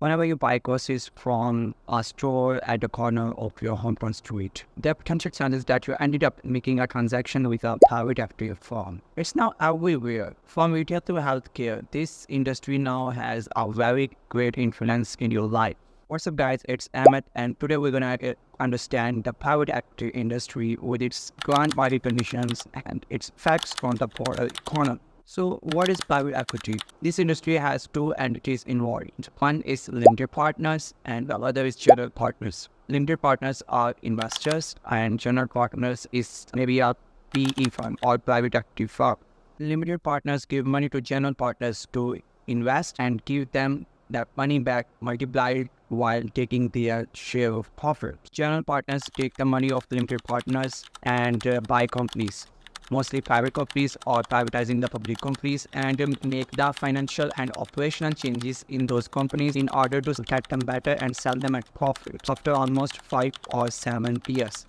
Whenever you buy groceries from a store at the corner of your hometown street, there are potential chances that you ended up making a transaction with a private equity firm. It's now everywhere. From retail to healthcare, this industry now has a very great influence in your life. What's up, guys? It's Ahmed, and today we're gonna understand the private equity industry with its grand market conditions and its facts from the broader economy. So, what is private equity? This industry has two entities involved. One is limited partners, and the other is general partners. Limited partners are investors, and general partners is maybe a PE firm or private equity firm. Limited partners give money to general partners to invest and give them that money back multiplied while taking their share of profit. General partners take the money of limited partners and buy companies, mostly private companies, or privatizing the public companies, and make the financial and operational changes in those companies in order to get them better and sell them at profit after almost 5 or 7 years.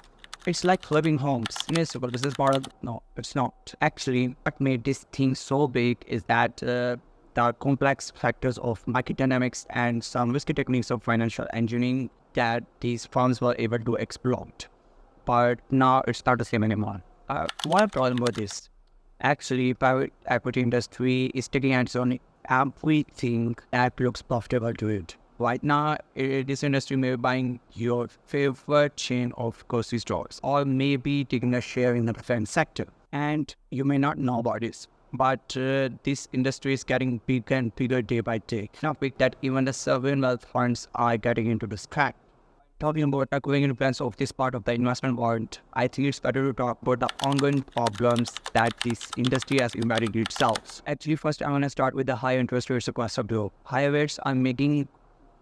It's like flipping homes. Yes, but this is part of... No, it's not. Actually, what made this thing so big is that the complex factors of market dynamics and some risky techniques of financial engineering that these firms were able to exploit. But now it's not the same anymore. One problem with this, actually, private equity industry is taking hands on everything that looks profitable to it. Right now, this industry may be buying your favorite chain of grocery stores, or maybe taking a share in the defense sector. And you may not know about this, but this industry is getting bigger and bigger day by day. Now, big that even the sovereign wealth funds are getting into this track. Talking about the growing influence of this part of the investment world, I think it's better to talk about the ongoing problems that this industry has embedded itself. Actually, first I want to start with the high interest rates across the globe. Higher rates are making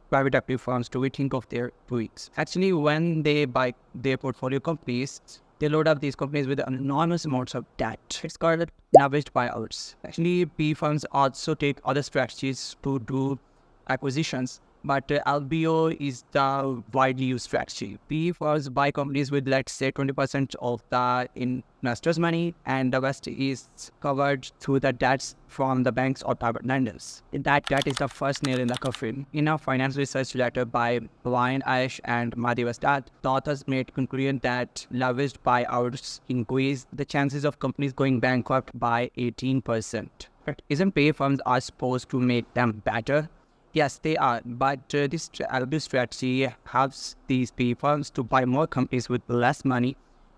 private equity firms to rethink of their doings. Actually, when they buy their portfolio companies, they load up these companies with enormous amounts of debt. It's called leveraged buyouts. Actually, PE firms also take other strategies to do acquisitions, but LBO is the widely used strategy. PE firms buy companies with, let's say, 20% of the investors' money, and the rest is covered through the debts from the banks or private lenders. That is the first nail in the coffin. In a finance research letter by Brian Ash and Madhi Vastad, the authors made conclusion that leveraged buyouts increase the chances of companies going bankrupt by 18%. But isn't PE firms are supposed to make them better? Yes, they are, but this LBO strategy helps these PE firms to buy more companies with less money,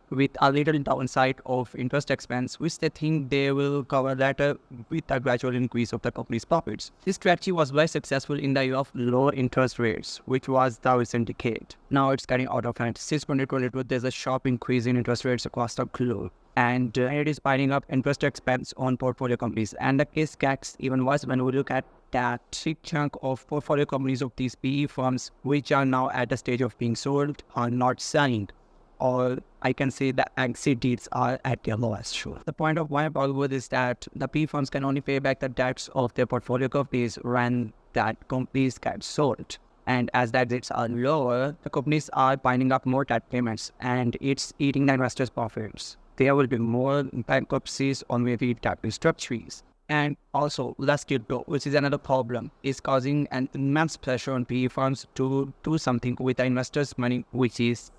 with a little downside of interest expense, which they think they will cover later with a gradual increase of the company's profits. This strategy was very successful in the year of low interest rates, which was the recent decade. Now it's getting out of hand. Since 2022, there's a sharp increase in interest rates across the globe, and it is piling up interest expense on portfolio companies. And the case gets even worse when we look at that big chunk of portfolio companies of these PE firms, which are now at the stage of being sold, are not selling, or I can say the exit deals are at their lowest. Sure. The point of why I'm talking about is that the PE firms can only pay back the debts of their portfolio companies when that companies get sold. And as the exits are lower, the companies are piling up more debt payments, and it's eating the investors' profits. There will be more bankruptcies or maybe debt restructurings. And also, less deal flow, which is another problem, is causing an immense pressure on PE firms to do something with the investors' money, which is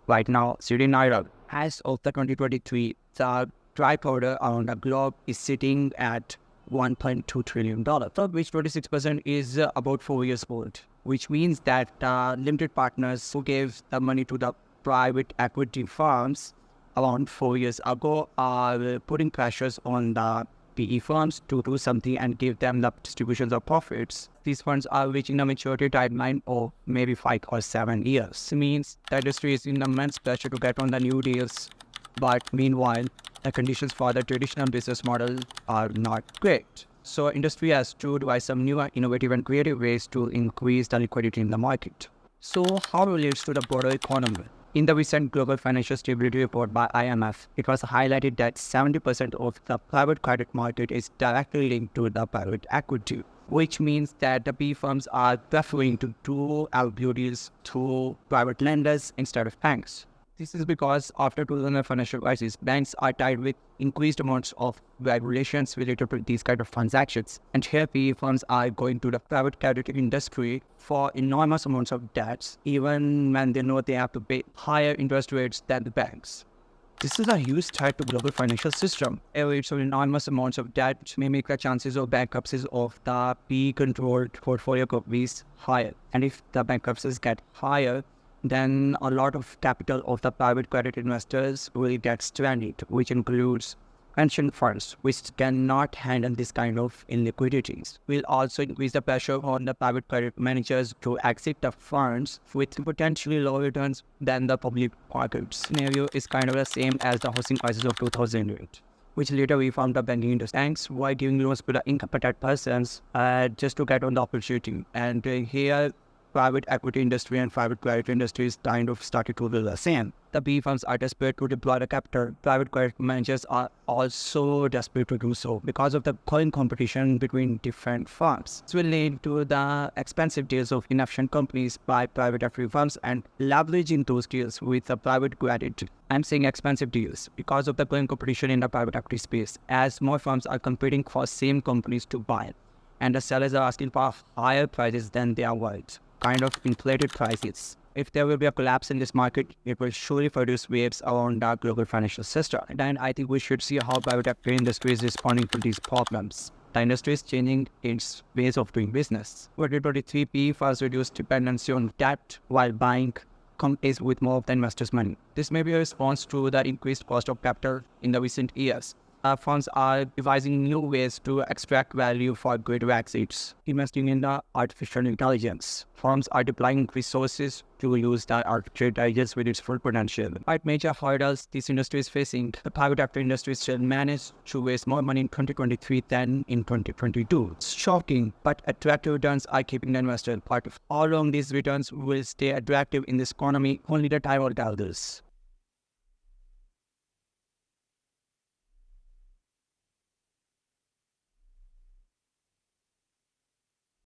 right now sitting idle. As of the 2023, the dry powder around the globe is sitting at $1.2 trillion, of which 26% is about 4 years old, which means that limited partners who gave the money to the private equity firms around 4 years ago are putting pressures on the PE firms to do something and give them the distributions of profits. These funds are reaching a maturity timeline of maybe 5 or 7 years. It means the industry is in immense pressure to get on the new deals, but meanwhile, the conditions for the traditional business model are not great. So industry has to devise some new, innovative and creative ways to increase the liquidity in the market. So how relates to the broader economy? In the recent Global Financial Stability Report by IMF, it was highlighted that 70% of the private credit market is directly linked to the private equity, which means that the PE firms are preferring to do LBO deals through private lenders instead of banks. This is because after 2000 financial crisis, banks are tied with increased amounts of regulations related to these kind of transactions. And here PE firms are going to the private capital industry for enormous amounts of debts, even when they know they have to pay higher interest rates than the banks. This is a huge threat to global financial system. A rates of enormous amounts of debt may make the chances of bankruptcies of the PE-controlled portfolio companies higher. And if the bankruptcies get higher, then a lot of capital of the private credit investors will get stranded, which includes pension funds, which cannot handle this kind of illiquidities. Will also increase the pressure on the private credit managers to exit the funds with potentially lower returns than the public market. Scenario is kind of the same as the housing crisis of 2008, which later reformed the banking industry. Banks were giving loans to the incompetent persons just to get on the opportunity. And here, private equity industry and private credit industries kind of started to do the same. The PE firms are desperate to deploy the capital. Private credit managers are also desperate to do so because of the growing competition between different firms. This will lead to the expensive deals of inefficient companies by private equity firms and leveraging those deals with the private credit. I'm saying expensive deals because of the growing competition in the private equity space, as more firms are competing for same companies to buy, and the sellers are asking for higher prices than they are worth. Kind of inflated prices. If there will be a collapse in this market, it will surely produce waves around the global financial system. And I think we should see how private equity industry is responding to these problems. The industry is changing its ways of doing business. 2023 PE firms reduced dependency on debt while buying companies with more of the investors' money. This may be a response to the increased cost of capital in the recent years. Firms are devising new ways to extract value for greater exits, investing in the artificial intelligence. Firms are deploying resources to use the artificial intelligence with its full potential. Despite major hurdles this industry is facing, the private equity industry still managed to raise more money in 2023 than in 2022. It's shocking, but attractive returns are keeping the investor part of. How long these returns will stay attractive in this economy, only the time will tell this.